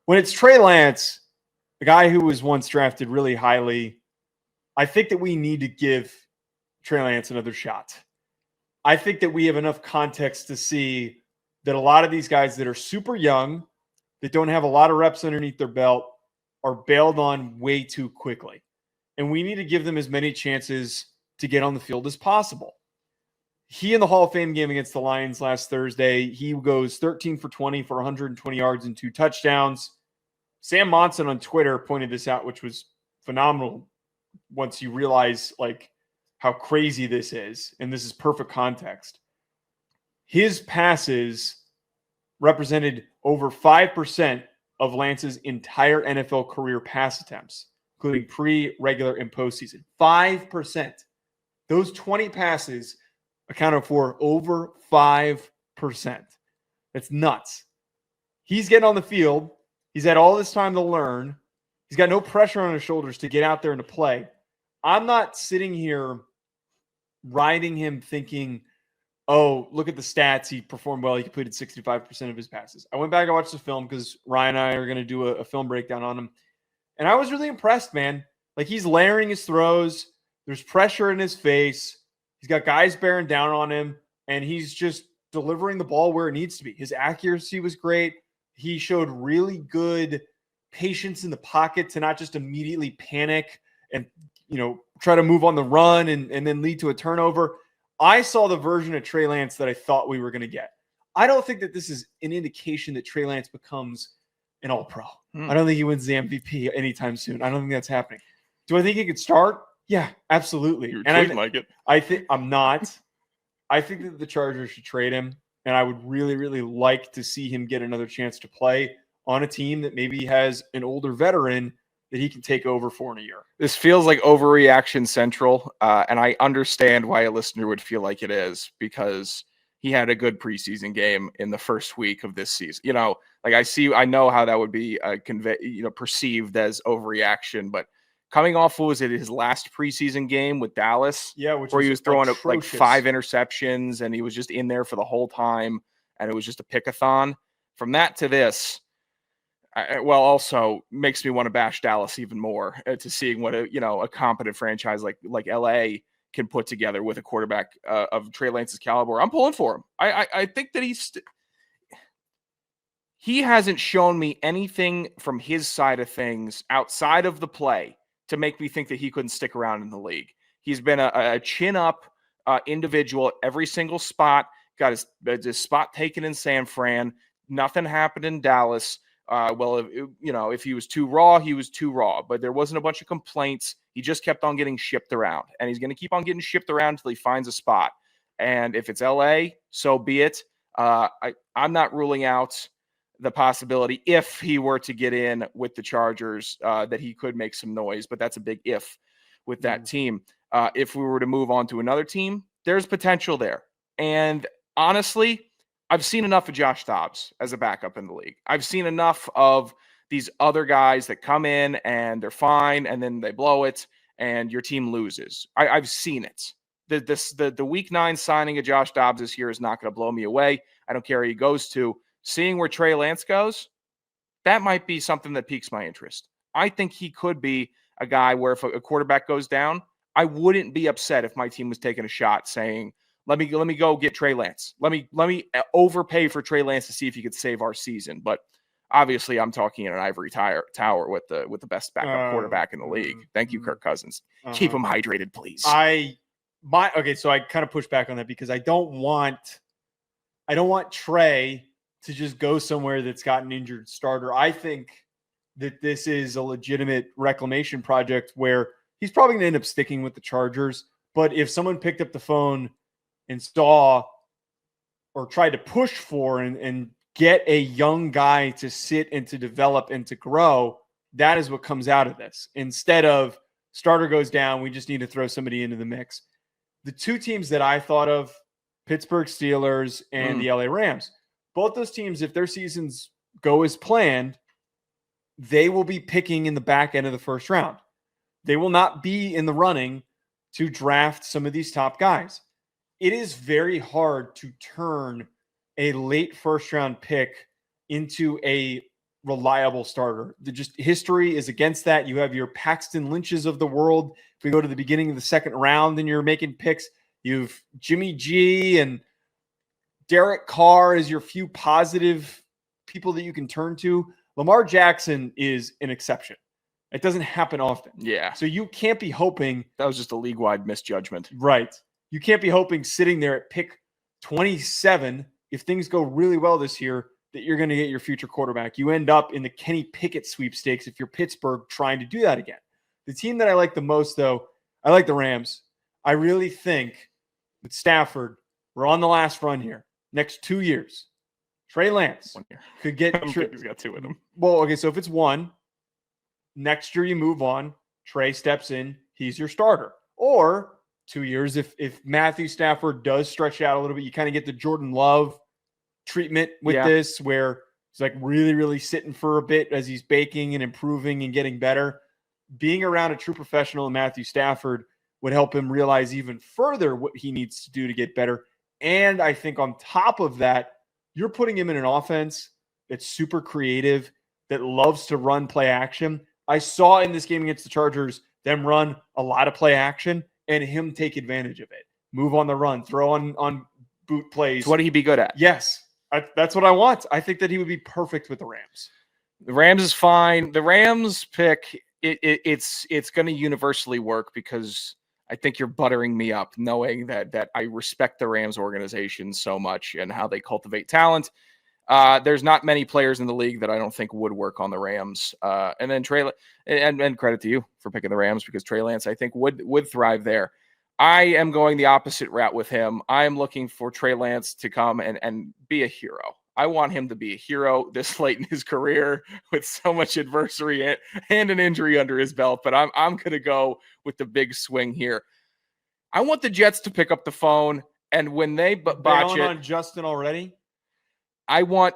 when it's Trey Lance, the guy who was once drafted really highly, I think that we need to give Trey Lance another shot. I think that we have enough context to see that a lot of these guys that are super young, that don't have a lot of reps underneath their belt, are bailed on way too quickly. And we need to give them as many chances to get on the field as possible. He in the Hall of Fame game against the Lions last Thursday, he goes 13 for 20 for 120 yards and 2 touchdowns. Sam Monson on Twitter pointed this out, which was phenomenal once you realize like how crazy this is. And this is perfect context. His passes represented over 5% of Lance's entire NFL career pass attempts, including pre, regular, and postseason. 5%. Those 20 passes accounted for over 5%. That's nuts. He's getting on the field. He's had all this time to learn. He's got no pressure on his shoulders to get out there and to play. I'm not sitting here riding him thinking, oh, look at the stats. He performed well. He completed 65% of his passes. I went back and watched the film because Ryan and I are going to do a film breakdown on him. And I was really impressed, man. Like, he's layering his throws. There's pressure in his face. He's got guys bearing down on him, and he's just delivering the ball where it needs to be. His accuracy was great. He showed really good patience in the pocket to not just immediately panic and, try to move on the run and then lead to a turnover. I saw the version of Trey Lance that I thought we were going to get. I don't think that this is an indication that Trey Lance becomes an all-pro. I don't think he wins the MVP anytime soon. I don't think that's happening. Do I think he could start? Yeah, absolutely. You're and like it. I think I'm not. I think that the Chargers should trade him, and I would really, really like to see him get another chance to play on a team that maybe has an older veteran that he can take over for in a year. This feels like overreaction central, and I understand why a listener would feel like it is, because he had a good preseason game in the first week of this season. I know how that would be perceived as overreaction, but coming off, what was it, his last preseason game with Dallas? Yeah, where he was throwing like 5 interceptions and he was just in there for the whole time, and it was just a pick-a-thon. From that to this, also makes me want to bash Dallas even more to seeing what a competent franchise like LA can put together with a quarterback of Trey Lance's caliber. I'm pulling for him. I think that he hasn't shown me anything from his side of things outside of the play to make me think that he couldn't stick around in the league. He's been a chin up individual at every single spot. Got his spot taken in San Fran. Nothing happened in Dallas. If he was too raw, he was too raw. But there wasn't a bunch of complaints. He just kept on getting shipped around. And he's going to keep on getting shipped around until he finds a spot. And if it's LA, so be it. I'm not ruling out the possibility, if he were to get in with the Chargers, that he could make some noise. But that's a big if with that team. If we were to move on to another team, there's potential there. And honestly, I've seen enough of Josh Dobbs as a backup in the league. I've seen enough of these other guys that come in and they're fine and then they blow it and your team loses. I've seen it. The week 9 signing of Josh Dobbs this year is not going to blow me away. I don't care who he goes to. Seeing where Trey Lance goes, that might be something that piques my interest. I think he could be a guy where if a quarterback goes down, I wouldn't be upset if my team was taking a shot saying, let me go get Trey Lance. Let me overpay for Trey Lance to see if he could save our season. But obviously, I'm talking in an ivory tower with the best backup quarterback in the league. Thank you, Kirk Cousins. Keep him hydrated, please. So I kind of push back on that because I don't want Trey to just go somewhere that's got an injured starter. I think that this is a legitimate reclamation project where he's probably going to end up sticking with the Chargers. But if someone picked up the phone and saw or tried to push for and get a young guy to sit and to develop and to grow, that is what comes out of this. Instead of starter goes down, we just need to throw somebody into the mix. The two teams that I thought of, Pittsburgh Steelers and the LA Rams, both those teams, if their seasons go as planned, they will be picking in the back end of the first round. They will not be in the running to draft some of these top guys. It is very hard to turn a late first round pick into a reliable starter. Just history is against that. You have your Paxton Lynches of the world. If we go to the beginning of the second round and you're making picks, you've Jimmy G and Derek Carr as your few positive people that you can turn to. Lamar Jackson is an exception. It doesn't happen often. Yeah. So you can't be hoping. That was just a league-wide misjudgment. Right. You can't be hoping sitting there at pick 27, if things go really well this year, that you're going to get your future quarterback. You end up in the Kenny Pickett sweepstakes if you're Pittsburgh trying to do that again. The team that I like the most, though, I like the Rams. I really think with Stafford, we're on the last run here. Next 2 years, Trey Lance 1 year. could get. I don't think he's got 2 in him. Well, okay, so if it's 1, next year you move on. Trey steps in. He's your starter. Or 2 years, if Matthew Stafford does stretch out a little bit, you kind of get the Jordan Love treatment with this, where he's like really, really sitting for a bit as he's baking and improving and getting better. Being around a true professional in Matthew Stafford would help him realize even further what he needs to do to get better. And I think on top of that, you're putting him in an offense that's super creative, that loves to run play action. I saw in this game against the Chargers them run a lot of play action and him take advantage of it. Move on the run, throw on boot plays. So what would he be good at? Yes, that's what I want. I think that he would be perfect with the Rams. The Rams is fine. The Rams pick, it's going to universally work because I think you're buttering me up knowing that I respect the Rams organization so much and how they cultivate talent. There's not many players in the league that I don't think would work on the Rams. And then Trey, and credit to you for picking the Rams, because Trey Lance, I think, would thrive there. I am going the opposite route with him. I am looking for Trey Lance to come and be a hero. I want him to be a hero this late in his career with so much adversity and an injury under his belt. But I'm going to go with the big swing here. I want the Jets to pick up the phone, and when they botch it on Justin already. I want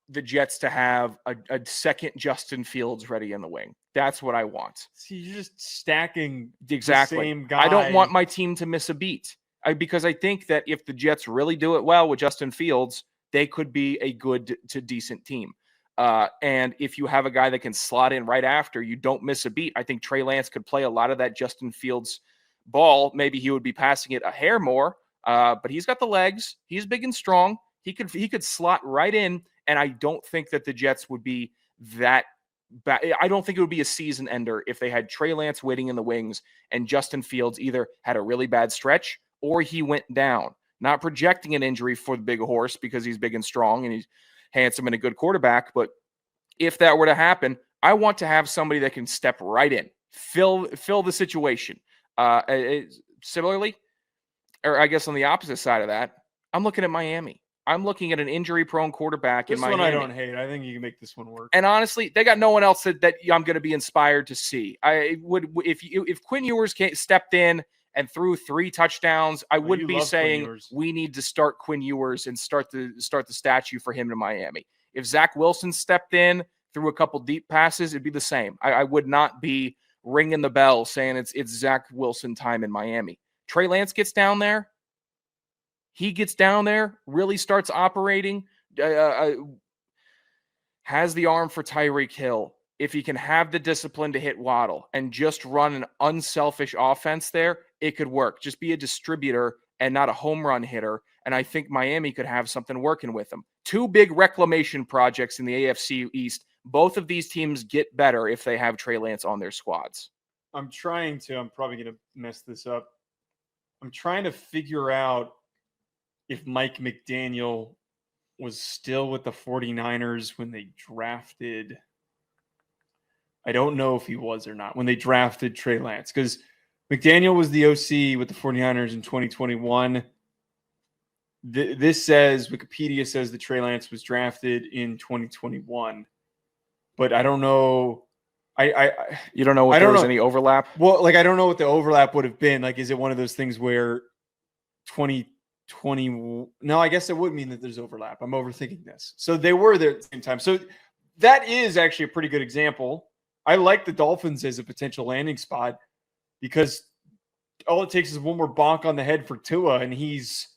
the Jets to have a second Justin Fields ready in the wing. That's what I want. See, you're just stacking exactly. the same guy. I don't want my team to miss a beat because I think that if the Jets really do it well with Justin Fields, they could be a good to decent team. And if you have a guy that can slot in right after, you don't miss a beat. I think Trey Lance could play a lot of that Justin Fields ball. Maybe he would be passing it a hair more, but he's got the legs. He's big and strong. He could slot right in, and I don't think that the Jets would be that bad. I don't think it would be a season ender if they had Trey Lance waiting in the wings and Justin Fields either had a really bad stretch or he went down. Not projecting an injury for the big horse because he's big and strong and he's handsome and a good quarterback, but if that were to happen, I want to have somebody that can step right in, fill the situation. Similarly, or I guess on the opposite side of that, I'm looking at Miami. I'm looking at an injury-prone quarterback in Miami. This one I don't hate. I think you can make this one work. And honestly, they got no one else that I'm going to be inspired to see. I would if Quinn Ewers stepped in and threw 3 touchdowns, I wouldn't be saying we need to start Quinn Ewers and start the statue for him in Miami. If Zach Wilson stepped in, threw a couple deep passes, it'd be the same. I would not be ringing the bell saying it's Zach Wilson time in Miami. Trey Lance gets down there. He gets down there, really starts operating, has the arm for Tyreek Hill. If he can have the discipline to hit Waddle and just run an unselfish offense there, it could work. Just be a distributor and not a home run hitter. And I think Miami could have something working with him. 2 big reclamation projects in the AFC East. Both of these teams get better if they have Trey Lance on their squads. I'm probably going to mess this up. I'm trying to figure out if Mike McDaniel was still with the 49ers when they drafted. I don't know if he was or not when they drafted Trey Lance, because McDaniel was the OC with the 49ers in 2021. This says, Wikipedia says that Trey Lance was drafted in 2021, but I don't know. You don't know if there was any overlap? Well, I don't know what the overlap would have been. Is it one of those things where 2020? No, I guess it would mean that there's overlap. I'm overthinking this. So they were there at the same time. So that is actually a pretty good example. I like the Dolphins as a potential landing spot because all it takes is one more bonk on the head for Tua, and he's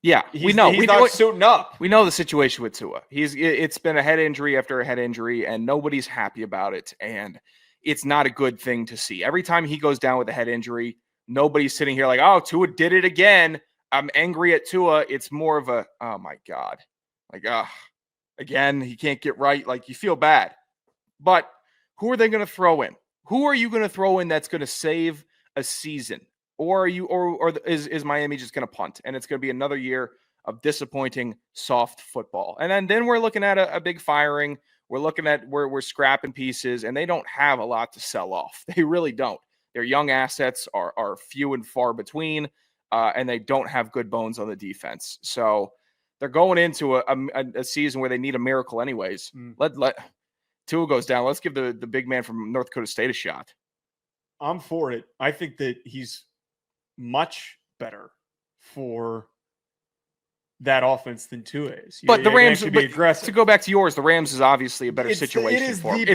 Yeah, He's not suiting up. We know the situation with Tua. It's been a head injury after a head injury, and nobody's happy about it. And it's not a good thing to see. Every time he goes down with a head injury, nobody's sitting here like, oh, Tua did it again. I'm angry at Tua. It's more of a, oh my God. Like, again, he can't get right. Like, you feel bad. But who are they going to throw in? Who are you going to throw in that's going to save a season? Or are you, or is Miami just going to punt? And it's going to be another year of disappointing soft football. And then we're looking at a big firing. We're looking at we're scrapping pieces, and they don't have a lot to sell off. They really don't. Their young assets are few and far between, and they don't have good bones on the defense. So they're going into a season where they need a miracle anyways. Let Tua goes down. Let's give the big man from North Dakota State a shot. I'm for it. I think that he's much better for that offense than Tua is. But the Rams, to be aggressive. To go back to yours, the Rams is obviously a better situation for him.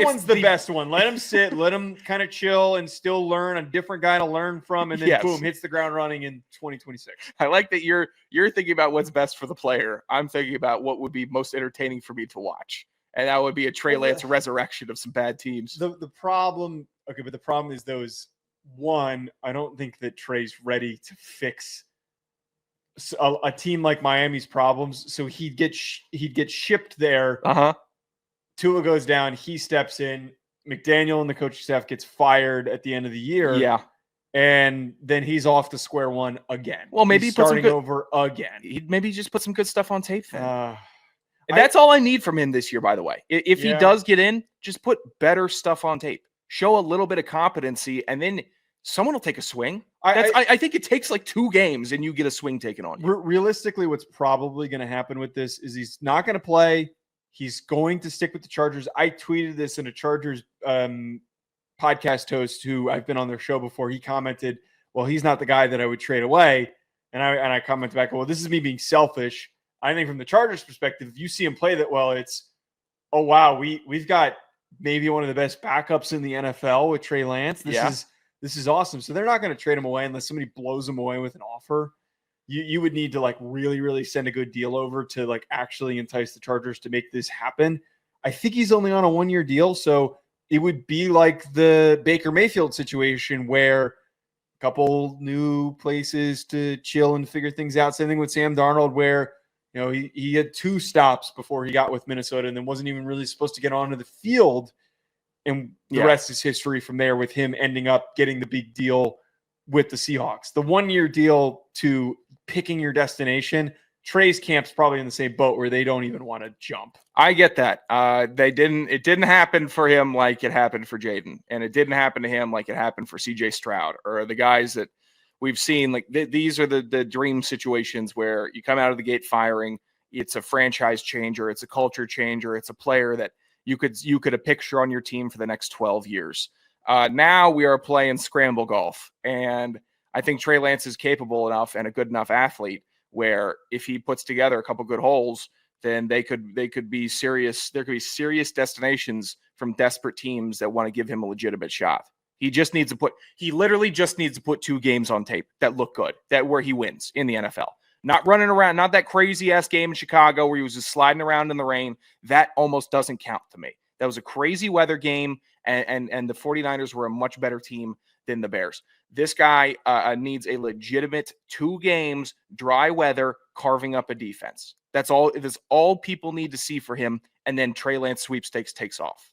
One's the best one. Let him sit, let him kind of chill and still learn, a different guy to learn from, and then boom, hits the ground running in 2026. I like that you're thinking about what's best for the player. I'm thinking about what would be most entertaining for me to watch. And that would be a Trey Lance resurrection of some bad teams. The problem is those. One, I don't think that Trey's ready to fix a team like Miami's problems. So he'd get shipped there. Tua goes down. He steps in. McDaniel and the coaching staff gets fired at the end of the year. Yeah. And then he's off to square one again. Well, maybe he's put starting over again. He'd maybe just put some good stuff on tape then. And that's all I need from him this year, by the way. If he does get in, just put better stuff on tape. Show a little bit of competency, and then someone will take a swing. I think it takes like 2 games, and you get a swing taken on you. Realistically, what's probably going to happen with this is he's not going to play. He's going to stick with the Chargers. I tweeted this in a Chargers podcast host who I've been on their show before. He commented, well, he's not the guy that I would trade away. And I commented back, well, this is me being selfish. I think from the Chargers perspective, if you see him play that well, it's, oh, wow, we've got maybe one of the best backups in the NFL with Trey Lance. This is awesome. So they're not going to trade him away unless somebody blows him away with an offer. You would need to like really, really send a good deal over to like actually entice the Chargers to make this happen. I think he's only on a 1-year deal. So it would be like the Baker Mayfield situation where a couple new places to chill and figure things out. Same thing with Sam Darnold, where he had 2 stops before he got with Minnesota and then wasn't even really supposed to get onto the field. And the rest is history from there, with him ending up getting the big deal with the Seahawks. The 1-year deal to picking your destination, Trey's camp's probably in the same boat where they don't even want to jump. I get that. It didn't happen for him like it happened for Jaden. And it didn't happen to him like it happened for CJ Stroud or the guys that we've seen. Like these are the dream situations where you come out of the gate firing. It's a franchise changer. It's a culture changer. It's a player that you could a picture on your team for the next 12 years. Now we are playing scramble golf, and I think Trey Lance is capable enough and a good enough athlete where if he puts together a couple good holes, then they could be serious. There could be serious destinations from desperate teams that want to give him a legitimate shot. He literally just needs to put 2 games on tape that look good, that where he wins in the NFL. Not running around, not that crazy-ass game in Chicago where he was just sliding around in the rain. That almost doesn't count to me. That was a crazy weather game, and the 49ers were a much better team than the Bears. This guy needs a legitimate 2 games, dry weather, carving up a defense. That's all people need to see for him, and then Trey Lance sweepstakes takes off.